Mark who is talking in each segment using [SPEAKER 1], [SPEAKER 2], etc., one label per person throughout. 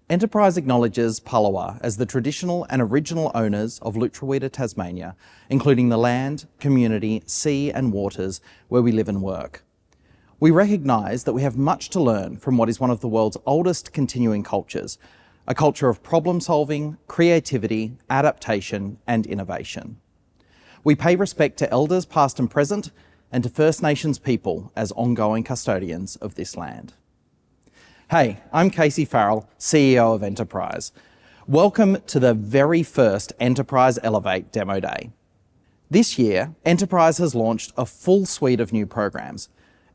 [SPEAKER 1] Enterprise acknowledges Palawa as the traditional and original owners of Lutruwita, Tasmania, including the land, community, sea and waters where we live and work. We recognise that we have much to learn from what is one of the world's oldest continuing cultures, a culture of problem solving, creativity, adaptation and innovation. We pay respect to elders past and present and to First Nations people as ongoing custodians of this land. Hey, I'm Casey Farrell, CEO of Enterprize. Welcome to the very first Enterprise Elevate Demo Day. This year, Enterprise has launched a full suite of new programs,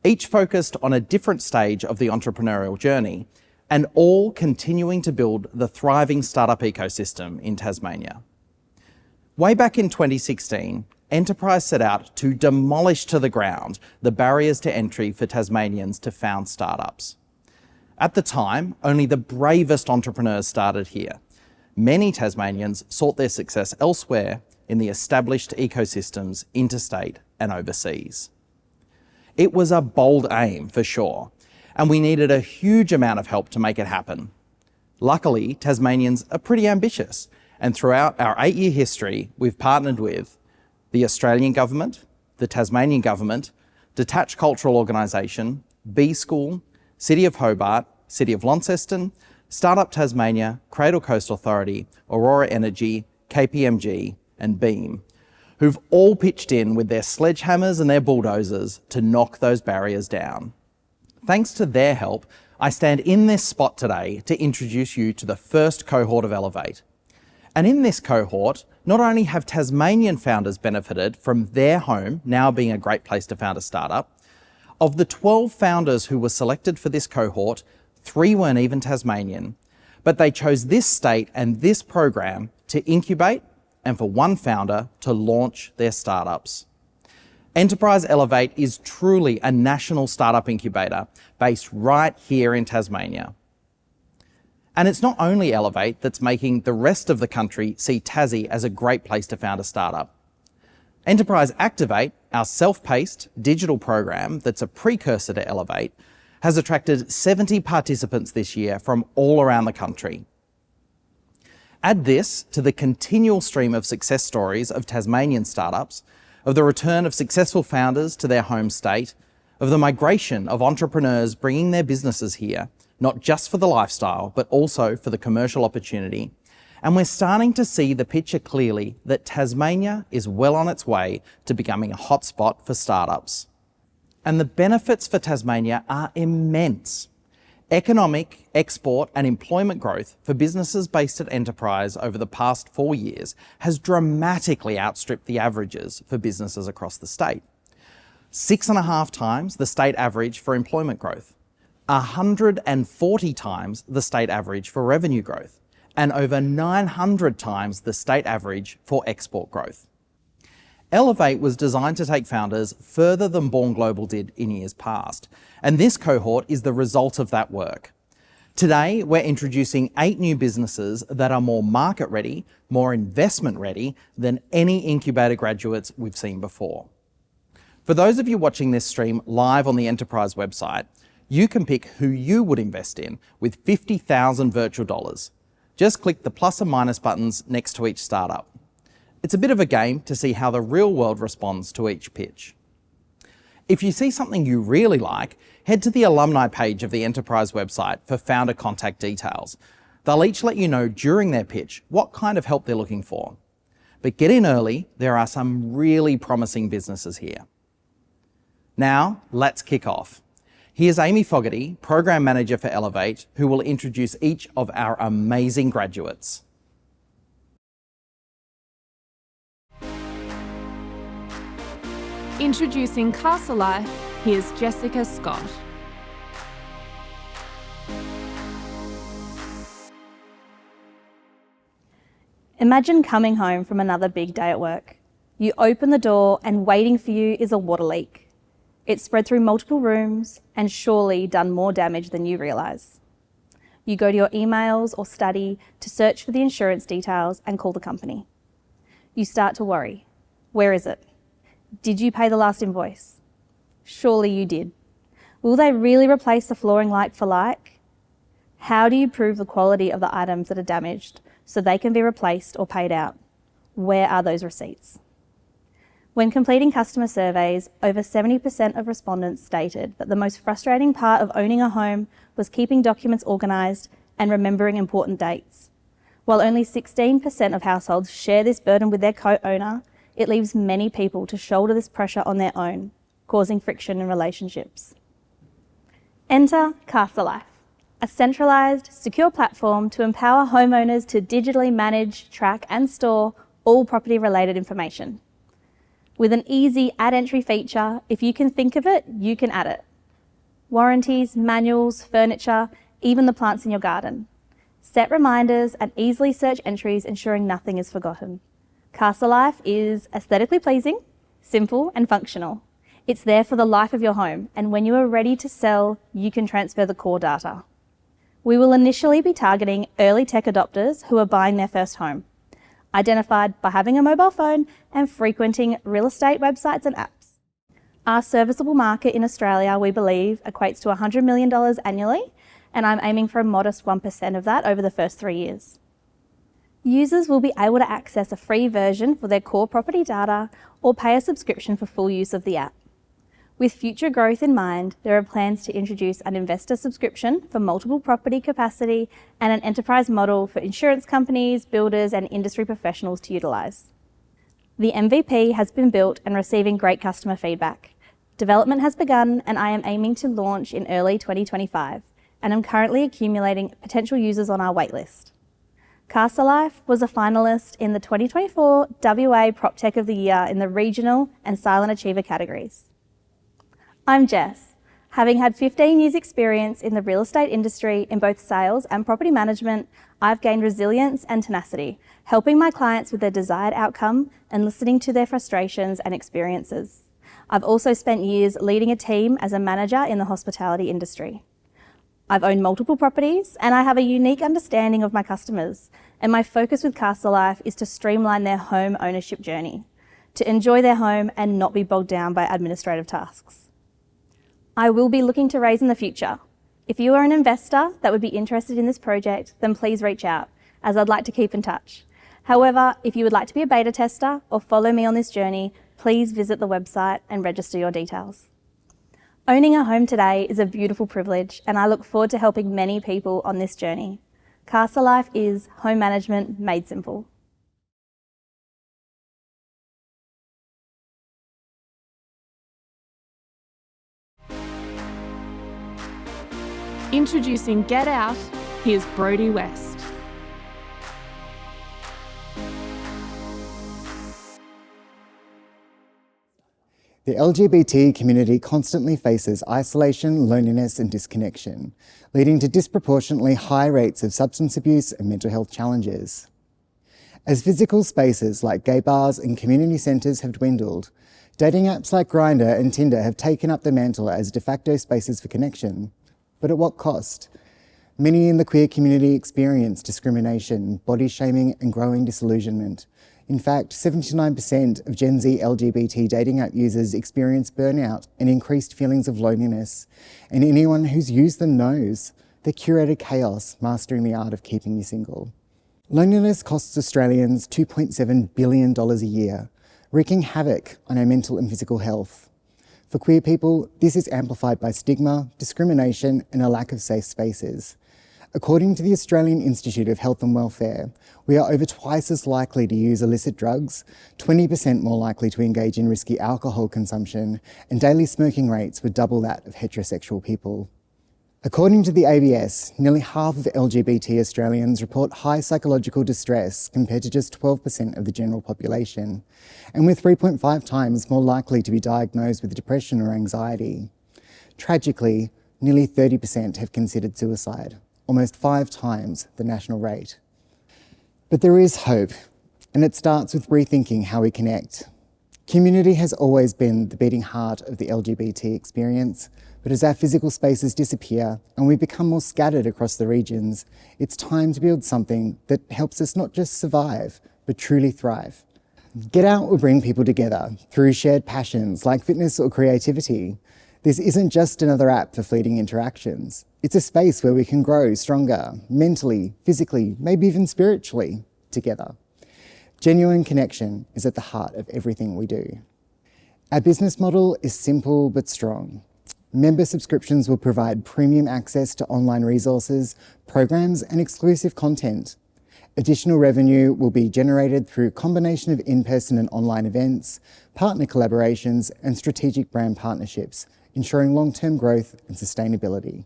[SPEAKER 1] each focused on a different stage of the entrepreneurial journey, and all continuing to build the thriving startup ecosystem in Tasmania. Way back in 2016, Enterprise set out to demolish to the ground the barriers to entry for Tasmanians to found startups. At the time, only the bravest entrepreneurs started here. Many Tasmanians sought their success elsewhere in the established ecosystems interstate and overseas. It was a bold aim for sure, and we needed a huge amount of help to make it happen. Luckily, Tasmanians are pretty ambitious, and throughout our 8-year history, we've partnered with the Australian Government, the Tasmanian Government, Detached Cultural Organisation, B School, City of Hobart, City of Launceston, Startup Tasmania, Cradle Coast Authority, Aurora Energy, KPMG and Beam, who've all pitched in with their sledgehammers and their bulldozers to knock those barriers down. Thanks to their help, I stand in this spot today to introduce you to the first cohort of Elevate. And in this cohort, not only have Tasmanian founders benefited from their home now being a great place to found a startup, of the 12 founders who were selected for this cohort, 3 weren't even Tasmanian, but they chose this state and this program to incubate and for one founder to launch their startups. Enterprise Elevate is truly a national startup incubator based right here in Tasmania. And it's not only Elevate that's making the rest of the country see Tassie as a great place to found a startup. Enterprise Activate, our self-paced digital program that's a precursor to Elevate, has attracted 70 participants this year from all around the country. Add this to the continual stream of success stories of Tasmanian startups, of the return of successful founders to their home state, of the migration of entrepreneurs bringing their businesses here, not just for the lifestyle, but also for the commercial opportunity. And we're starting to see the picture clearly that Tasmania is well on its way to becoming a hotspot for startups. And the benefits for Tasmania are immense. Economic, export and employment growth for businesses based at Enterprise over the past 4 years has dramatically outstripped the averages for businesses across the state. 6.5 times the state average for employment growth, 140 times the state average for revenue growth, and over 900 times the state average for export growth. Elevate was designed to take founders further than Born Global did in years past, and this cohort is the result of that work. Today, we're introducing 8 new businesses that are more market ready, more investment ready than any incubator graduates we've seen before. For those of you watching this stream live on the Enterprise website, you can pick who you would invest in with 50,000 virtual dollars. Just click the plus and minus buttons next to each startup. It's a bit of a game to see how the real world responds to each pitch. If you see something you really like, head to the alumni page of the Enterprise website for founder contact details. They'll each let you know during their pitch what kind of help they're looking for. But get in early, there are some really promising businesses here. Now, let's kick off. Here's Amy Fogarty, Program Manager for Elevate, who will introduce each of our amazing graduates.
[SPEAKER 2] Introducing Castle Life, here's Jessica Scott.
[SPEAKER 3] Imagine coming home from another big day at work. You open the door and waiting for you is a water leak. It's spread through multiple rooms and surely done more damage than you realise. You go to your emails or study to search for the insurance details and call the company. You start to worry. Where is it? Did you pay the last invoice? Surely you did. Will they really replace the flooring like for like? How do you prove the quality of the items that are damaged so they can be replaced or paid out? Where are those receipts? When completing customer surveys, over 70% of respondents stated that the most frustrating part of owning a home was keeping documents organised and remembering important dates. While only 16% of households share this burden with their co-owner, it leaves many people to shoulder this pressure on their own, causing friction in relationships. Enter Casa Life, a centralised, secure platform to empower homeowners to digitally manage, track and store all property-related information. With an easy add entry feature, if you can think of it, you can add it. Warranties, manuals, furniture, even the plants in your garden. Set reminders and easily search entries, ensuring nothing is forgotten. Casa Life is aesthetically pleasing, simple and functional. It's there for the life of your home, and when you are ready to sell, you can transfer the core data. We will initially be targeting early tech adopters who are buying their first home, identified by having a mobile phone and frequenting real estate websites and apps. Our serviceable market in Australia, we believe, equates to $100 million annually, and I'm aiming for a modest 1% of that over the first 3 years. Users will be able to access a free version for their core property data or pay a subscription for full use of the app. With future growth in mind, there are plans to introduce an investor subscription for multiple property capacity and an enterprise model for insurance companies, builders and industry professionals to utilise. The MVP has been built and receiving great customer feedback. Development has begun and I am aiming to launch in early 2025 and am currently accumulating potential users on our waitlist. Casa Life was a finalist in the 2024 WA PropTech of the Year in the Regional and Silent Achiever categories. I'm Jess. Having had 15 years experience in the real estate industry in both sales and property management, I've gained resilience and tenacity, helping my clients with their desired outcome and listening to their frustrations and experiences. I've also spent years leading a team as a manager in the hospitality industry. I've owned multiple properties and I have a unique understanding of my customers, and my focus with Casa Life is to streamline their home ownership journey, to enjoy their home and not be bogged down by administrative tasks. I will be looking to raise in the future. If you are an investor that would be interested in this project, then please reach out, as I'd like to keep in touch. However, if you would like to be a beta tester or follow me on this journey, please visit the website and register your details. Owning a home today is a beautiful privilege, and I look forward to helping many people on this journey. Casa Life is home management made simple.
[SPEAKER 2] Introducing Get Out, here's Brodie West.
[SPEAKER 4] The LGBT community constantly faces isolation, loneliness and disconnection, leading to disproportionately high rates of substance abuse and mental health challenges. As physical spaces like gay bars and community centres have dwindled, dating apps like Grindr and Tinder have taken up the mantle as de facto spaces for connection. But at what cost? Many in the queer community experience discrimination, body shaming and growing disillusionment. In fact, 79% of Gen Z LGBT dating app users experience burnout and increased feelings of loneliness. And anyone who's used them knows they're curated chaos, mastering the art of keeping you single. Loneliness costs Australians $2.7 billion a year, wreaking havoc on our mental and physical health. For queer people, this is amplified by stigma, discrimination and a lack of safe spaces. According to the Australian Institute of Health and Welfare, we are over twice as likely to use illicit drugs, 20% more likely to engage in risky alcohol consumption, and daily smoking rates were double that of heterosexual people. According to the ABS, nearly half of LGBT Australians report high psychological distress compared to just 12% of the general population, and we're 3.5 times more likely to be diagnosed with depression or anxiety. Tragically, nearly 30% have considered suicide, almost 5 times the national rate. But there is hope, and it starts with rethinking how we connect. Community has always been the beating heart of the LGBT experience, but as our physical spaces disappear and we become more scattered across the regions, it's time to build something that helps us not just survive, but truly thrive. Get Out will bring people together through shared passions like fitness or creativity. This isn't just another app for fleeting interactions. It's a space where we can grow stronger, mentally, physically, maybe even spiritually, together. Genuine connection is at the heart of everything we do. Our business model is simple but strong. Member subscriptions will provide premium access to online resources, programs, and exclusive content. Additional revenue will be generated through a combination of in-person and online events, partner collaborations, and strategic brand partnerships, ensuring long-term growth and sustainability.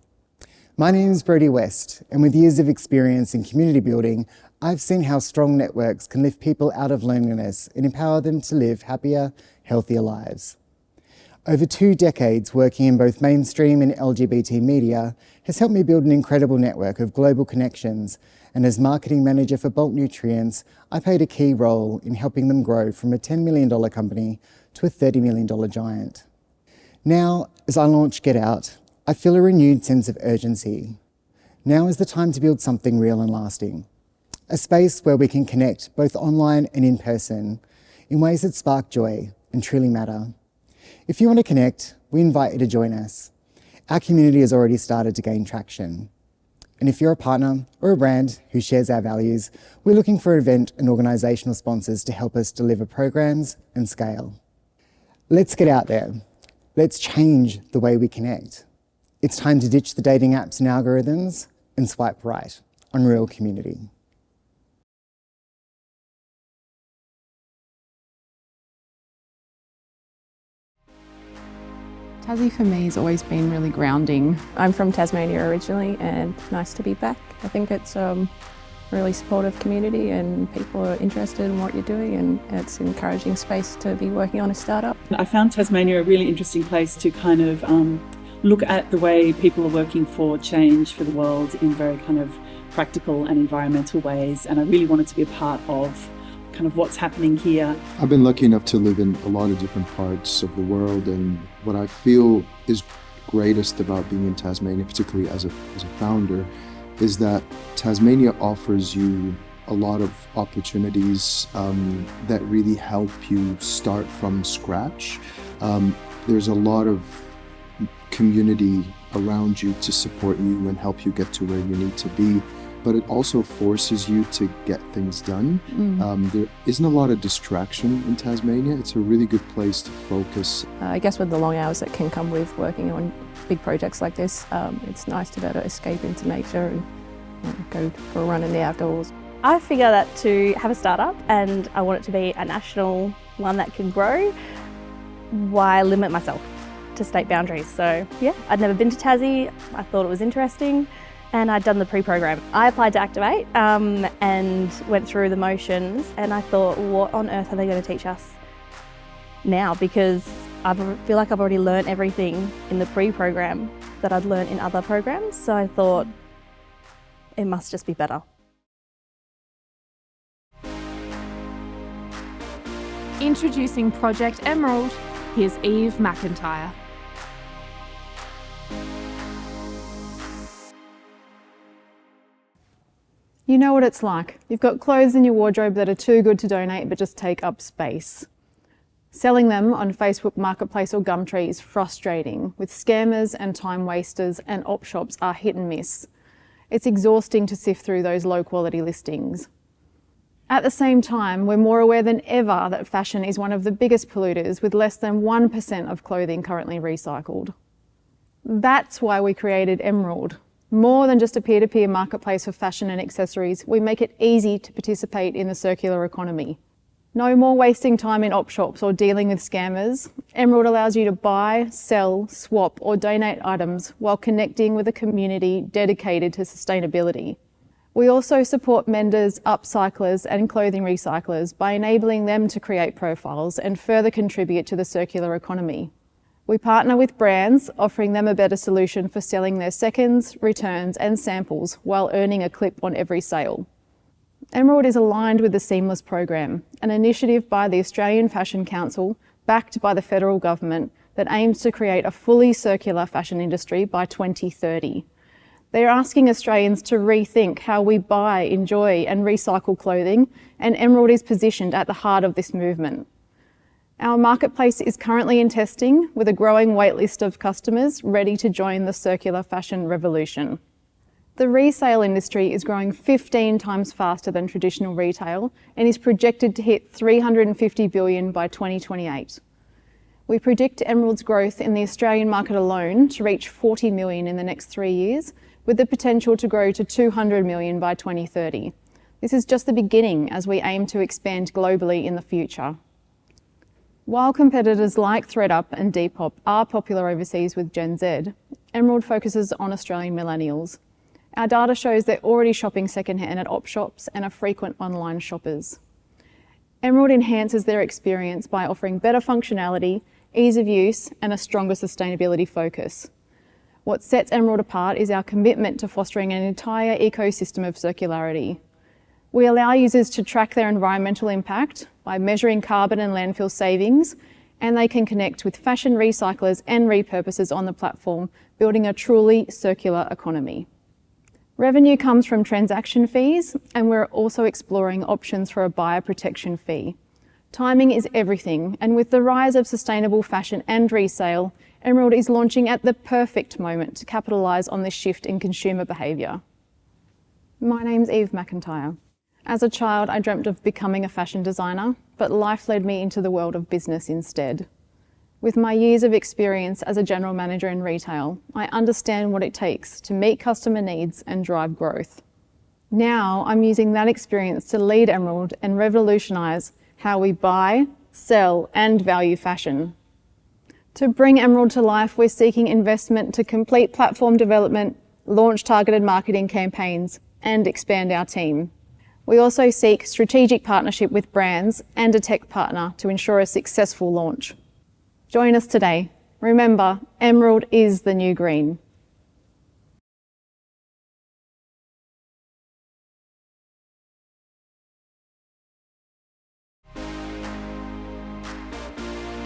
[SPEAKER 4] My name is Brodie West, and with years of experience in community building, I've seen how strong networks can lift people out of loneliness and empower them to live happier, healthier lives. Over 2 decades working in both mainstream and LGBT media has helped me build an incredible network of global connections, and as marketing manager for Bulk Nutrients, I played a key role in helping them grow from a $10 million company to a $30 million giant. Now, as I launch Get Out, I feel a renewed sense of urgency. Now is the time to build something real and lasting. A space where we can connect both online and in person in ways that spark joy and truly matter. If you want to connect, we invite you to join us. Our community has already started to gain traction. And if you're a partner or a brand who shares our values, we're looking for event and organisational sponsors to help us deliver programs and scale. Let's get out there. Let's change the way we connect. It's time to ditch the dating apps and algorithms and swipe right on real community.
[SPEAKER 5] Tassie for me has always been really grounding.
[SPEAKER 2] I'm from Tasmania originally, and nice to be back. I think it's a really supportive community and people are interested in what you're doing, and it's an encouraging space to be working on a startup.
[SPEAKER 6] I found Tasmania a really interesting place to kind of look at the way people are working for change for the world in very kind of practical and environmental ways, and I really wanted to be a part of kind of what's happening here.
[SPEAKER 7] I've been lucky enough to live in a lot of different parts of the world, and what I feel is greatest about being in Tasmania, particularly as a founder, is that Tasmania offers you a lot of opportunities that really help you start from scratch. There's a lot of community around you to support you and help you get to where you need to be, but it also forces you to get things done. There isn't a lot of distraction in Tasmania. It's a really good place to focus.
[SPEAKER 2] I guess with the long hours that can come with working on big projects like this, it's nice to be able to escape into nature and go for a run in the outdoors.
[SPEAKER 3] I figure that to have a startup and I want it to be a national one that can grow, why limit myself to state boundaries? So yeah, I'd never been to Tassie. I thought it was interesting. And I'd done the pre-program. I applied to Activate and went through the motions, and I thought, what on earth are they going to teach us now? Because I feel like I've already learned everything in the pre-program that I'd learned in other programs. So I thought it must just be better.
[SPEAKER 2] Introducing Project Emerald, here's Eve McIntyre.
[SPEAKER 5] You know what it's like. You've got clothes in your wardrobe that are too good to donate but just take up space. Selling them on Facebook Marketplace or Gumtree is frustrating, with scammers and time wasters, and op shops are hit and miss. It's exhausting to sift through those low quality listings. At the same time, we're more aware than ever that fashion is one of the biggest polluters, with less than 1% of clothing currently recycled. That's why we created Emerald. More than just a peer-to-peer marketplace for fashion and accessories, we make it easy to participate in the circular economy. No more wasting time in op shops or dealing with scammers. Emerald allows you to buy, sell, swap or donate items while connecting with a community dedicated to sustainability. We also support menders, upcyclers and clothing recyclers by enabling them to create profiles and further contribute to the circular economy. We partner with brands, offering them a better solution for selling their seconds, returns and samples while earning a clip on every sale. Emerald is aligned with the Seamless program, an initiative by the Australian Fashion Council, backed by the federal government, that aims to create a fully circular fashion industry by 2030. They're asking Australians to rethink how we buy, enjoy and recycle clothing, and Emerald is positioned at the heart of this movement. Our marketplace is currently in testing with a growing waitlist of customers ready to join the circular fashion revolution. The resale industry is growing 15 times faster than traditional retail and is projected to hit $350 billion by 2028. We predict Emerald's growth in the Australian market alone to reach 40 million in the next 3 years, with the potential to grow to 200 million by 2030. This is just the beginning as we aim to expand globally in the future. While competitors like ThredUp and Depop are popular overseas with Gen Z, Emerald focuses on Australian millennials. Our data shows they're already shopping secondhand at op shops and are frequent online shoppers. Emerald enhances their experience by offering better functionality, ease of use, and a stronger sustainability focus. What sets Emerald apart is our commitment to fostering an entire ecosystem of circularity. We allow users to track their environmental impact by measuring carbon and landfill savings, and they can connect with fashion recyclers and repurposers on the platform, building a truly circular economy. Revenue comes from transaction fees, and we're also exploring options for a buyer protection fee. Timing is everything, and with the rise of sustainable fashion and resale, Emerald is launching at the perfect moment to capitalise on this shift in consumer behaviour. My name's Eve McIntyre. As a child, I dreamt of becoming a fashion designer, but life led me into the world of business instead. With my years of experience as a general manager in retail, I understand what it takes to meet customer needs and drive growth. Now I'm using that experience to lead Emerald and revolutionise how we buy, sell and value fashion. To bring Emerald to life, we're seeking investment to complete platform development, launch targeted marketing campaigns and expand our team. We also seek strategic partnership with brands and a tech partner to ensure a successful launch. Join us today. Remember, Emerald is the new green.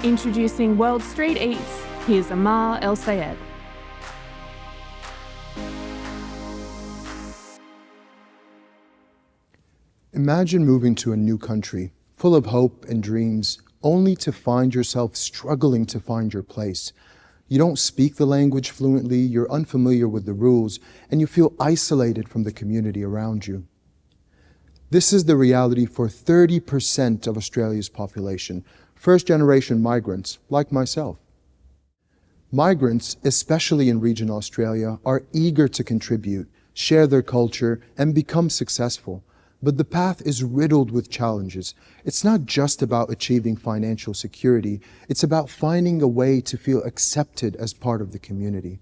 [SPEAKER 8] Introducing World Street Eats, here's Amar El Sayed.
[SPEAKER 7] Imagine moving to a new country, full of hope and dreams, only to find yourself struggling to find your place. You don't speak the language fluently, you're unfamiliar with the rules, and you feel isolated from the community around you. This is the reality for 30% of Australia's population, first-generation migrants like myself. Migrants, especially in regional Australia, are eager to contribute, share their culture, and become successful. But the path is riddled with challenges. It's not just about achieving financial security, it's about finding a way to feel accepted as part of the community.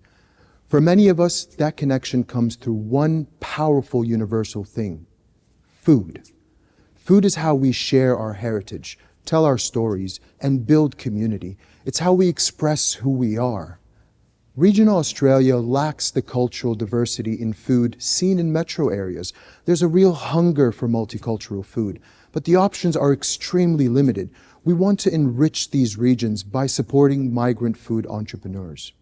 [SPEAKER 7] For many of us, that connection comes through one powerful universal thing: food. Food is how we share our heritage, tell our stories, and build community. It's how we express who we are. Regional Australia lacks the cultural diversity in food seen in metro areas. There's a real hunger for multicultural food, but the options are extremely limited. We want to enrich these regions by supporting migrant food entrepreneurs.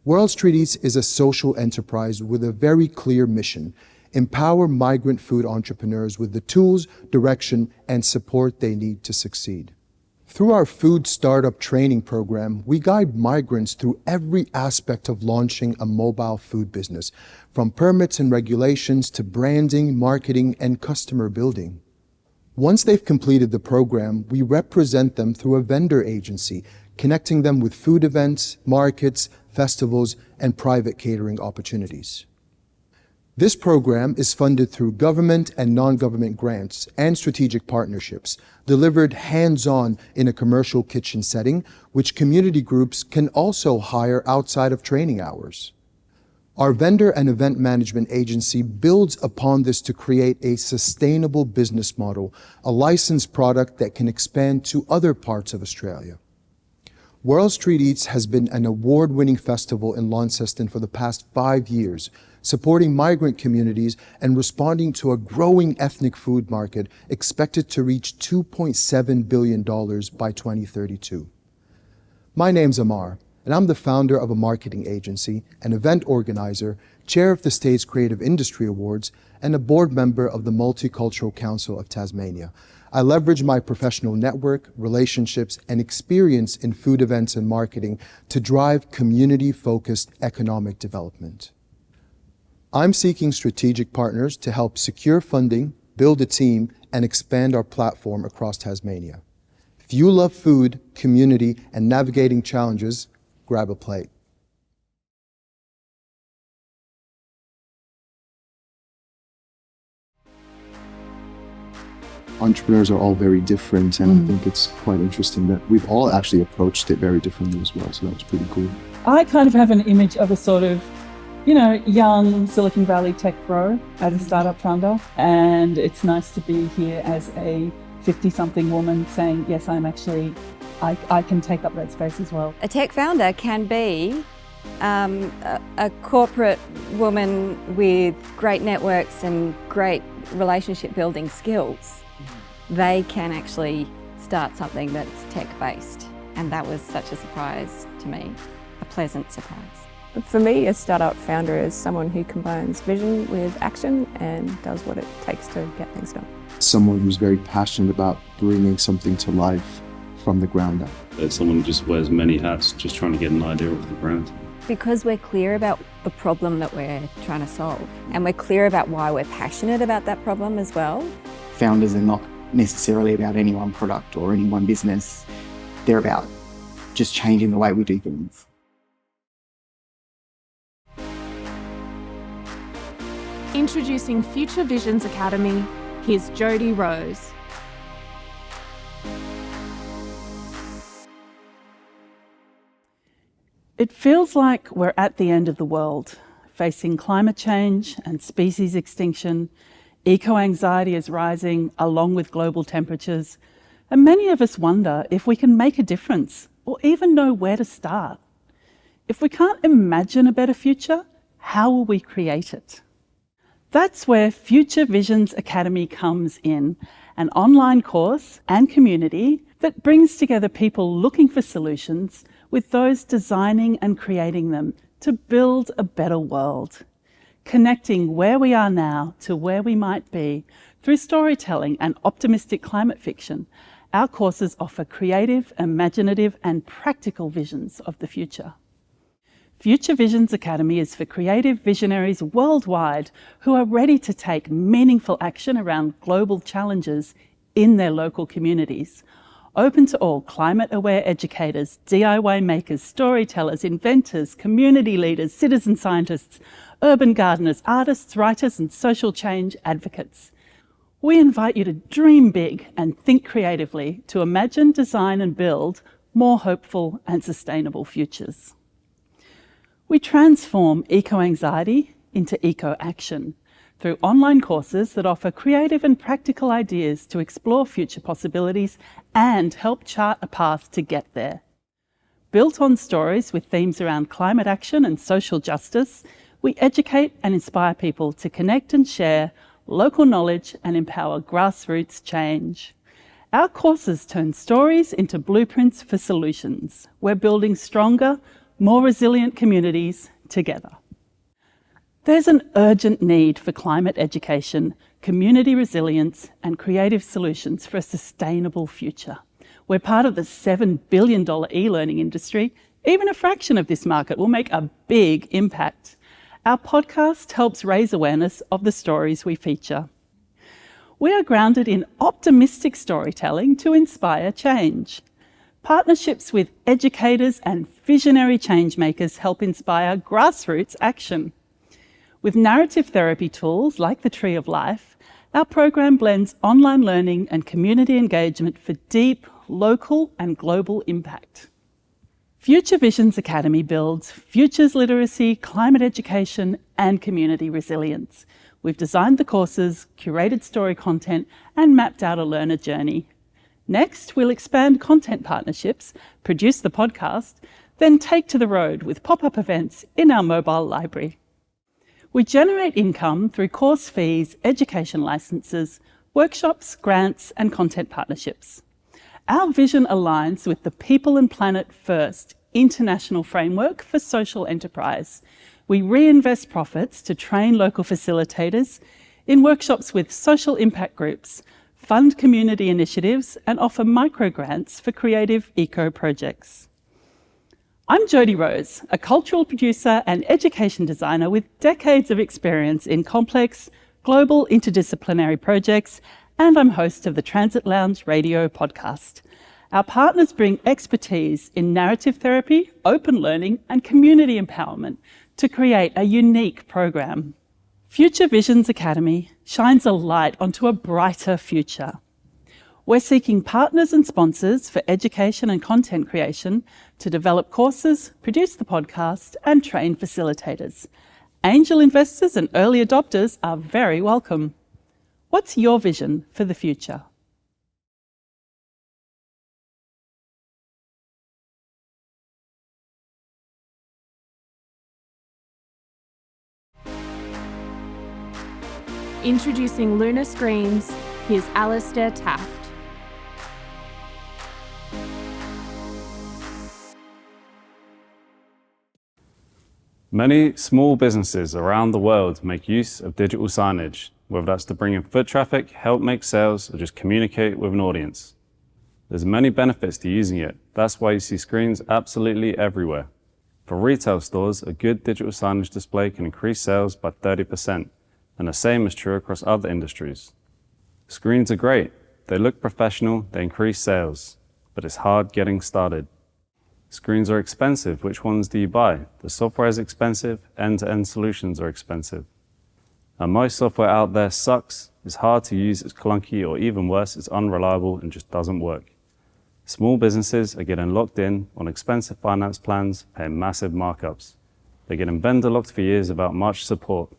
[SPEAKER 7] World Street Eats is a social enterprise with a very clear mission: empower migrant food entrepreneurs with the tools, direction, and support they need to succeed. Through our food startup training program, we guide migrants through every aspect of launching a mobile food business, from permits and regulations to branding, marketing, and customer building. Once they've completed the program, we represent them through a vendor agency, connecting them with food events, markets, festivals, and private catering opportunities. This program is funded through government and non-government grants and strategic partnerships, delivered hands-on in a commercial kitchen setting, which community groups can also hire outside of training hours. Our vendor and event management agency builds upon this to create a sustainable business model, a licensed product that can expand to other parts of Australia. World Street Eats has been an award-winning festival in Launceston for the past 5 years, supporting migrant communities and responding to a growing ethnic food market expected to reach $2.7 billion by 2032. My name's Amar, and and I'm the founder of a marketing agency, an event organizer, chair of the state's Creative Industry Awards, and a board member of the Multicultural Council of Tasmania. I leverage my professional network, relationships, and experience in food events and marketing to drive community-focused economic development. I'm seeking strategic partners to help secure funding, build a team, and expand our platform across Tasmania. If you love food, community, and navigating challenges, grab a plate. Entrepreneurs are all very different, and I think it's quite interesting that we've all actually approached it very differently as well, so that was pretty cool.
[SPEAKER 6] I kind of have an image of a sort of, young Silicon Valley tech bro as a startup founder, and it's nice to be here as a 50-something woman saying, yes, I can take up that space as well.
[SPEAKER 9] A tech founder can be a corporate woman with great networks and great relationship building skills. They can actually start something that's tech-based, and that was such a surprise to me, a pleasant surprise.
[SPEAKER 2] For me, a startup founder is someone who combines vision with action and does what it takes to get things done.
[SPEAKER 7] Someone who's very passionate about bringing something to life from the ground up.
[SPEAKER 10] It's someone who just wears many hats, just trying to get an idea off the ground.
[SPEAKER 9] Because we're clear about the problem that we're trying to solve, and we're clear about why we're passionate about that problem as well.
[SPEAKER 4] Founders are not necessarily about any one product or any one business. They're about just changing the way we do things.
[SPEAKER 8] Introducing Future Visions Academy, here's Jodie Rose.
[SPEAKER 6] It feels like we're at the end of the world, facing climate change and species extinction. Eco-anxiety is rising along with global temperatures, and many of us wonder if we can make a difference or even know where to start. If we can't imagine a better future, how will we create it? That's where Future Visions Academy comes in, an online course and community that brings together people looking for solutions with those designing and creating them to build a better world. Connecting where we are now to where we might be through storytelling and optimistic climate fiction, our courses offer creative, imaginative, and practical visions of the future. Future Visions Academy is for creative visionaries worldwide who are ready to take meaningful action around global challenges in their local communities. Open to all climate-aware educators, DIY makers, storytellers, inventors, community leaders, citizen scientists, urban gardeners, artists, writers, and social change advocates. We invite you to dream big and think creatively to imagine, design, and build more hopeful and sustainable futures. We transform eco-anxiety into eco-action through online courses that offer creative and practical ideas to explore future possibilities and help chart a path to get there. Built on stories with themes around climate action and social justice, we educate and inspire people to connect and share local knowledge and empower grassroots change. Our courses turn stories into blueprints for solutions. We're building stronger, more resilient communities together. There's an urgent need for climate education, community resilience, and creative solutions for a sustainable future. We're part of the $7 billion e-learning industry. Even a fraction of this market will make a big impact. Our podcast helps raise awareness of the stories we feature. We are grounded in optimistic storytelling to inspire change. Partnerships with educators and visionary changemakers help inspire grassroots action. With narrative therapy tools like the Tree of Life, our program blends online learning and community engagement for deep, local and global impact. Future Visions Academy builds futures literacy, climate education and community resilience. We've designed the courses, curated story content and mapped out a learner journey. Next, we'll expand content partnerships, produce the podcast, then take to the road with pop-up events in our mobile library. We generate income through course fees, education licenses, workshops, grants, and content partnerships. Our vision aligns with the people and planet first international framework for social enterprise. We reinvest profits to train local facilitators in workshops with social impact groups, fund community initiatives, and offer micro-grants for creative eco-projects. I'm Jodie Rose, a cultural producer and education designer with decades of experience in complex, global interdisciplinary projects, and I'm host of the Transit Lounge radio podcast. Our partners bring expertise in narrative therapy, open learning, and community empowerment to create a unique program. Future Visions Academy shines a light onto a brighter future. We're seeking partners and sponsors for education and content creation to develop courses, produce the podcast, and train facilitators. Angel investors and early adopters are very welcome. What's your vision for the future?
[SPEAKER 8] Introducing Lunar Screens, here's Alistair Taft.
[SPEAKER 10] Many small businesses around the world make use of digital signage, whether that's to bring in foot traffic, help make sales, or just communicate with an audience. There's many benefits to using it. That's why you see screens absolutely everywhere. For retail stores, a good digital signage display can increase sales by 30%, and the same is true across other industries. Screens are great. They look professional, they increase sales, but it's hard getting started. Screens are expensive. Which ones do you buy? The software is expensive, end-to-end solutions are expensive. And most software out there sucks, it's hard to use, it's clunky, or even worse, it's unreliable and just doesn't work. Small businesses are getting locked in on expensive finance plans, paying massive markups. They're getting vendor locked for years without much support.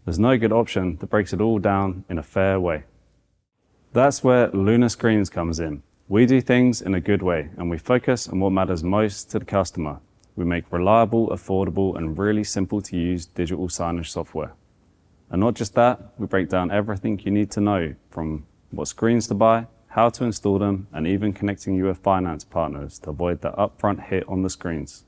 [SPEAKER 10] There's no good option that breaks it all down in a fair way. That's where Lunar Screens comes in. We do things in a good way, and we focus on what matters most to the customer. We make reliable, affordable, and really simple to use digital signage software. And not just that, we break down everything you need to know, from what screens to buy, how to install them, and even connecting you with finance partners to avoid the upfront hit on the screens.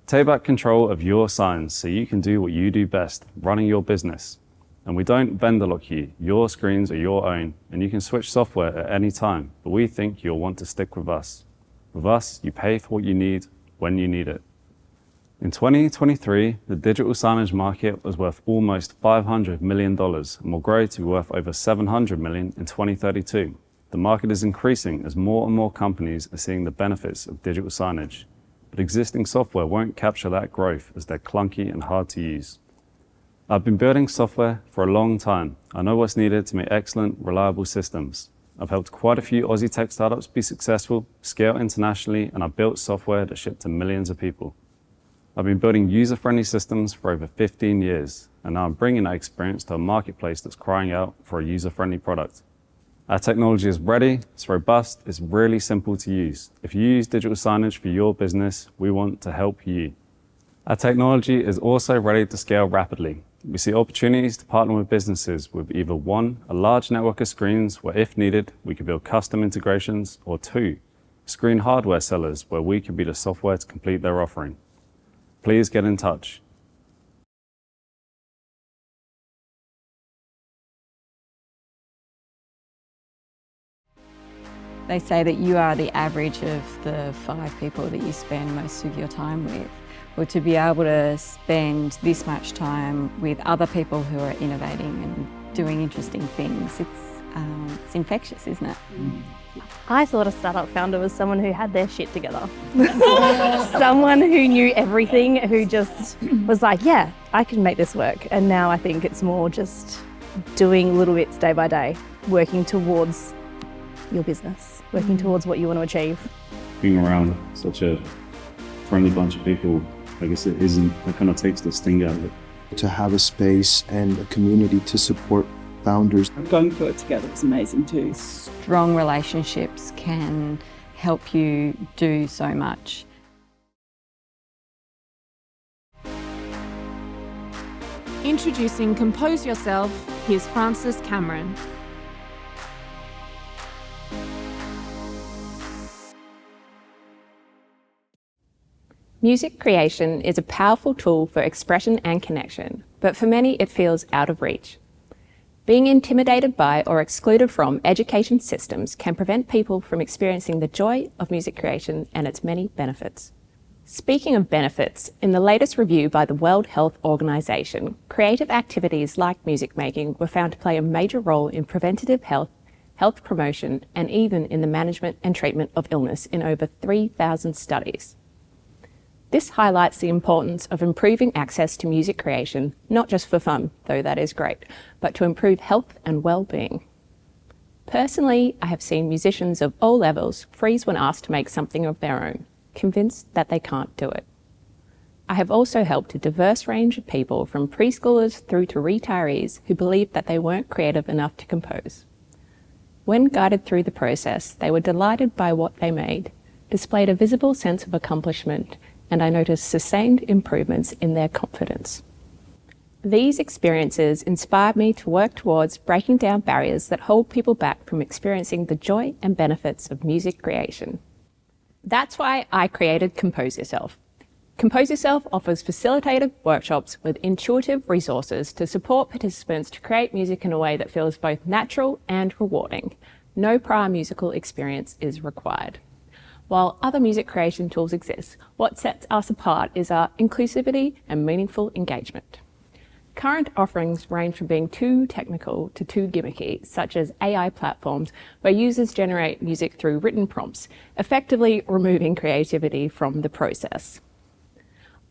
[SPEAKER 10] Take back control of your signs so you can do what you do best, running your business. And we don't vendor lock you. Your screens are your own, and you can switch software at any time, but we think you'll want to stick with us. With us, you pay for what you need when you need it. In 2023, the digital signage market was worth almost $500 million and will grow to be worth over $700 million in 2032. The market is increasing as more and more companies are seeing the benefits of digital signage, but existing software won't capture that growth as they're clunky and hard to use. I've been building software for a long time. I know what's needed to make excellent, reliable systems. I've helped quite a few Aussie tech startups be successful, scale internationally, and I've built software that shipped to millions of people. I've been building user-friendly systems for over 15 years, and now I'm bringing that experience to a marketplace that's crying out for a user-friendly product. Our technology is ready, it's robust, it's really simple to use. If you use digital signage for your business, we want to help you. Our technology is also ready to scale rapidly. We see opportunities to partner with businesses with either one, a large network of screens where if needed, we could build custom integrations, or two, screen hardware sellers where we could be the software to complete their offering. Please get in touch.
[SPEAKER 9] They say that you are the average of the 5 people that you spend most of your time with. Or to be able to spend this much time with other people who are innovating and doing interesting things, it's infectious, isn't it?
[SPEAKER 3] I thought a startup founder was someone who had their shit together. Someone who knew everything, who just was like, yeah, I can make this work. And now I think it's more just doing little bits day by day, working towards your business, working towards what you want to achieve.
[SPEAKER 10] Being around such a friendly bunch of people, I guess it kind of takes the sting out of it.
[SPEAKER 7] To have a space and a community to support founders.
[SPEAKER 6] Going through it together was amazing too.
[SPEAKER 9] Strong relationships can help you do so much.
[SPEAKER 8] Introducing Compose Yourself, here's Frances Cameron.
[SPEAKER 2] Music creation is a powerful tool for expression and connection, but for many it feels out of reach. Being intimidated by or excluded from education systems can prevent people from experiencing the joy of music creation and its many benefits. Speaking of benefits, in the latest review by the World Health Organization, creative activities like music making were found to play a major role in preventative health, health promotion, and even in the management and treatment of illness in over 3,000 studies. This highlights the importance of improving access to music creation, not just for fun, though that is great, but to improve health and well-being. Personally, I have seen musicians of all levels freeze when asked to make something of their own, convinced that they can't do it. I have also helped a diverse range of people from preschoolers through to retirees who believed that they weren't creative enough to compose. When guided through the process, they were delighted by what they made, displayed a visible sense of accomplishment, and I noticed sustained improvements in their confidence. These experiences inspired me to work towards breaking down barriers that hold people back from experiencing the joy and benefits of music creation. That's why I created Compose Yourself. Compose Yourself offers facilitated workshops with intuitive resources to support participants to create music in a way that feels both natural and rewarding. No prior musical experience is required. While other music creation tools exist, what sets us apart is our inclusivity and meaningful engagement. Current offerings range from being too technical to too gimmicky, such as AI platforms where users generate music through written prompts, effectively removing creativity from the process.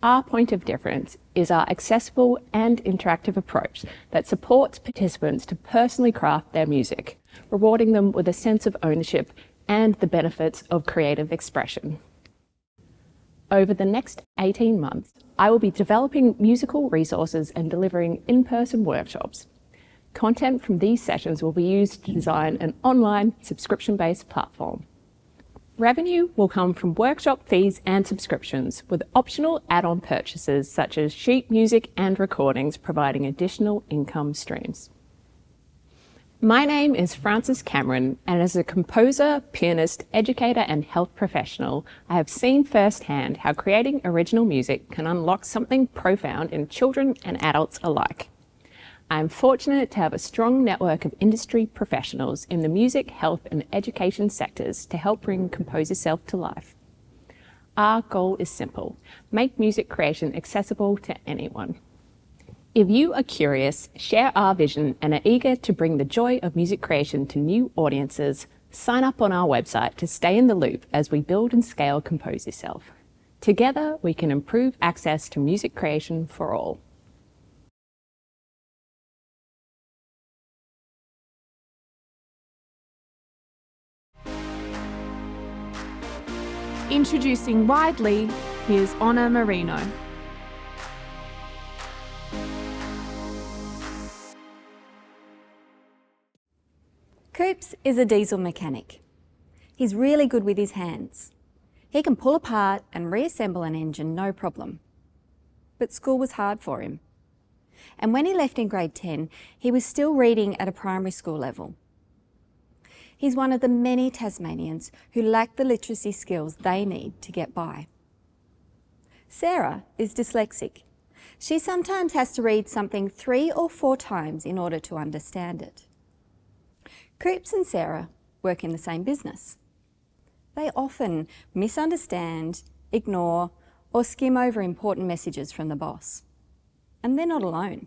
[SPEAKER 2] Our point of difference is our accessible and interactive approach that supports participants to personally craft their music, rewarding them with a sense of ownership and the benefits of creative expression. Over the next 18 months, I will be developing musical resources and delivering in-person workshops. Content from these sessions will be used to design an online subscription-based platform. Revenue will come from workshop fees and subscriptions, with optional add-on purchases such as sheet music and recordings providing additional income streams. My name is Frances Cameron, and as a composer, pianist, educator and health professional, I have seen firsthand how creating original music can unlock something profound in children and adults alike. I am fortunate to have a strong network of industry professionals in the music, health and education sectors to help bring Compose Yourself to life. Our goal is simple: make music creation accessible to anyone. If you are curious, share our vision and are eager to bring the joy of music creation to new audiences, sign up on our website to stay in the loop as we build and scale Compose Yourself. Together, we can improve access to music creation for all.
[SPEAKER 8] Introducing Widely, here's Honor Marino.
[SPEAKER 9] Coops is a diesel mechanic. He's really good with his hands. He can pull apart and reassemble an engine no problem. But school was hard for him. And when he left in grade 10, he was still reading at a primary school level. He's one of the many Tasmanians who lack the literacy skills they need to get by. Sarah is dyslexic. She sometimes has to read something 3 or 4 times in order to understand it. Coops and Sarah work in the same business. They often misunderstand, ignore, or skim over important messages from the boss. And they're not alone.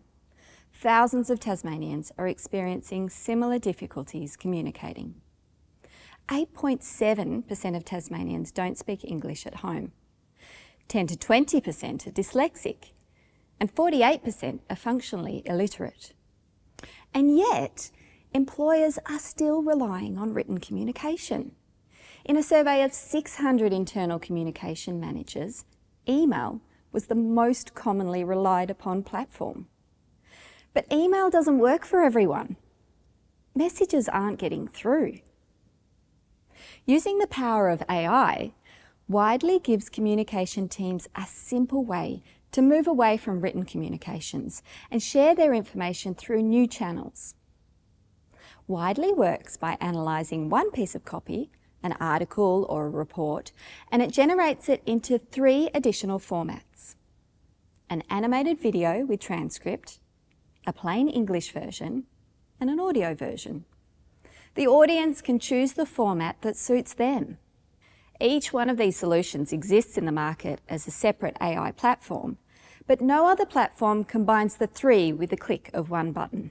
[SPEAKER 9] Thousands of Tasmanians are experiencing similar difficulties communicating. 8.7% of Tasmanians don't speak English at home. 10 to 20% are dyslexic, and 48% are functionally illiterate. And yet, employers are still relying on written communication. In a survey of 600 internal communication managers, email was the most commonly relied upon platform. But email doesn't work for everyone. Messages aren't getting through. Using the power of AI, Widely gives communication teams a simple way to move away from written communications and share their information through new channels. Widely works by analysing one piece of copy an article or a report, and it generates it into 3 additional formats: an animated video with transcript, a plain English version, and an audio version. The audience can choose the format that suits them. Each one of these solutions exists in the market as a separate AI platform, but no other platform combines the 3 with the click of one button.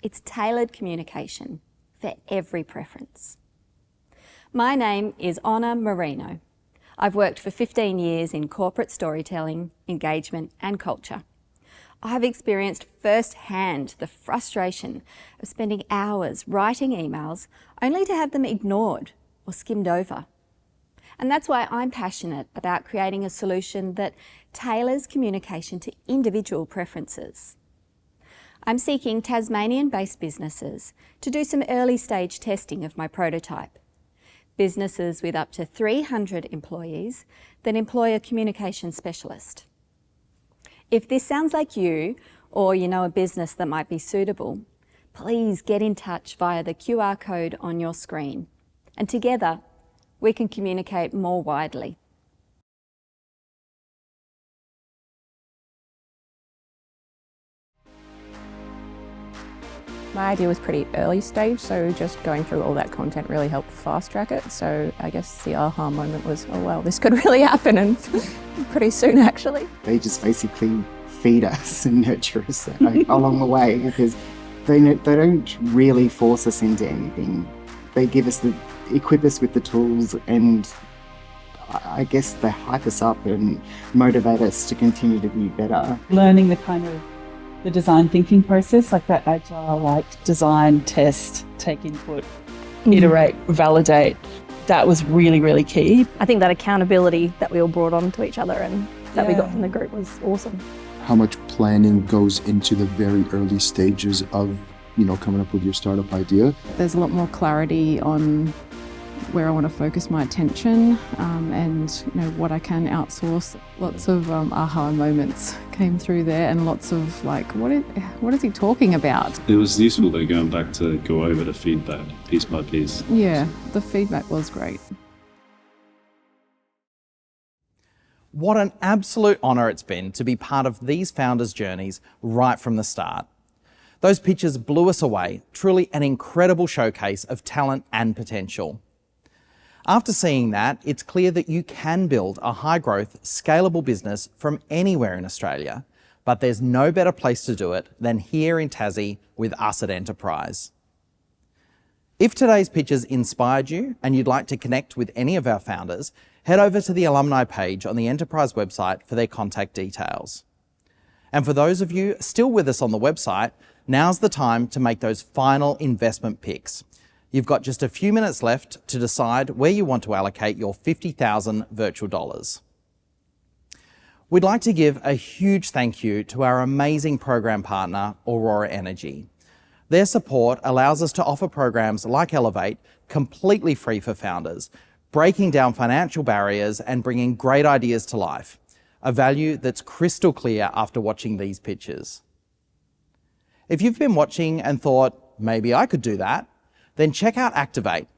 [SPEAKER 9] It's tailored communication for every preference. My name is Honor Marino. I've worked for 15 years in corporate storytelling, engagement, and culture. I've experienced firsthand the frustration of spending hours writing emails only to have them ignored or skimmed over. And that's why I'm passionate about creating a solution that tailors communication to individual preferences. I'm seeking Tasmanian-based businesses to do some early stage testing of my prototype. Businesses with up to 300 employees that employ a communication specialist. If this sounds like you, or you know a business that might be suitable, please get in touch via the QR code on your screen. And together, we can communicate more widely.
[SPEAKER 2] My idea was pretty early stage, so just going through all that content really helped fast track it. So I guess the aha moment was, oh well, this could really happen, and pretty soon actually.
[SPEAKER 4] They just basically feed us and nurture us along the way, because they don't really force us into anything. They equip us with the tools, and I guess they hype us up and motivate us to continue to be better.
[SPEAKER 6] Learning the design thinking process, like that agile, like design, test, take input, iterate, validate, that was really, really key.
[SPEAKER 3] I think that accountability that we all brought on to each other and that we got from the group was awesome.
[SPEAKER 7] How much planning goes into the very early stages of, coming up with your startup idea.
[SPEAKER 5] There's a lot more clarity on where I want to focus my attention and what I can outsource. Lots of aha moments came through there, and lots of like, what is he talking about?
[SPEAKER 10] It was useful though, going back to go over the feedback piece by piece.
[SPEAKER 5] Yeah, the feedback was great.
[SPEAKER 1] What an absolute honour it's been to be part of these founders' journeys right from the start. Those pictures blew us away, truly an incredible showcase of talent and potential. After seeing that, it's clear that you can build a high-growth, scalable business from anywhere in Australia, but there's no better place to do it than here in Tassie with us at Enterprize. If today's pictures inspired you and you'd like to connect with any of our founders, head over to the alumni page on the Enterprise website for their contact details. And for those of you still with us on the website, now's the time to make those final investment picks. You've got just a few minutes left to decide where you want to allocate your 50,000 virtual dollars. We'd like to give a huge thank you to our amazing program partner, Aurora Energy. Their support allows us to offer programs like Elevate completely free for founders, breaking down financial barriers and bringing great ideas to life, a value that's crystal clear after watching these pictures. If you've been watching and thought, maybe I could do that, then check out Activate.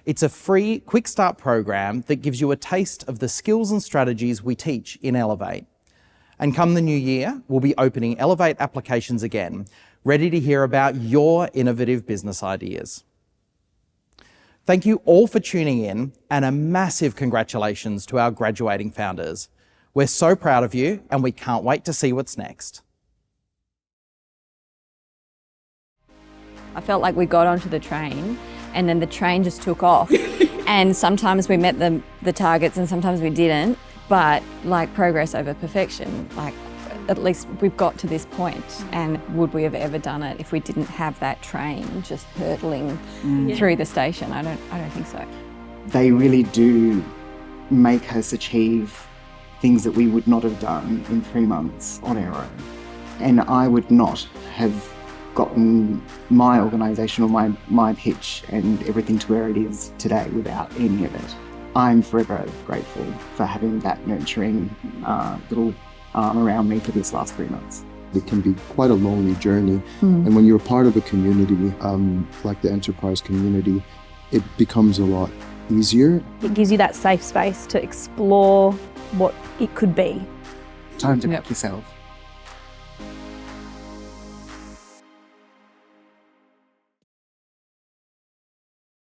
[SPEAKER 1] It's a free quick start program that gives you a taste of the skills and strategies we teach in Elevate. And come the new year, we'll be opening Elevate applications again, ready to hear about your innovative business ideas. Thank you all for tuning in, and a massive congratulations to our graduating founders. We're so proud of you, and we can't wait to see what's next.
[SPEAKER 9] I felt like we got onto the train and then the train just took off. And sometimes we met the targets and sometimes we didn't, but like progress over perfection, like at least we've got to this point. And would we have ever done it if we didn't have that train just hurtling through the station? I don't think so.
[SPEAKER 4] They really do make us achieve things that we would not have done in 3 months on our own. And I would not have gotten my organisation or my pitch and everything to where it is today without any of it. I'm forever grateful for having that nurturing little arm around me for this last 3 months.
[SPEAKER 7] It can be quite a lonely journey, and when you're part of a community like the Enterprise community, it becomes a lot easier.
[SPEAKER 3] It gives you that safe space to explore what it could be.
[SPEAKER 4] Time to pick yourself.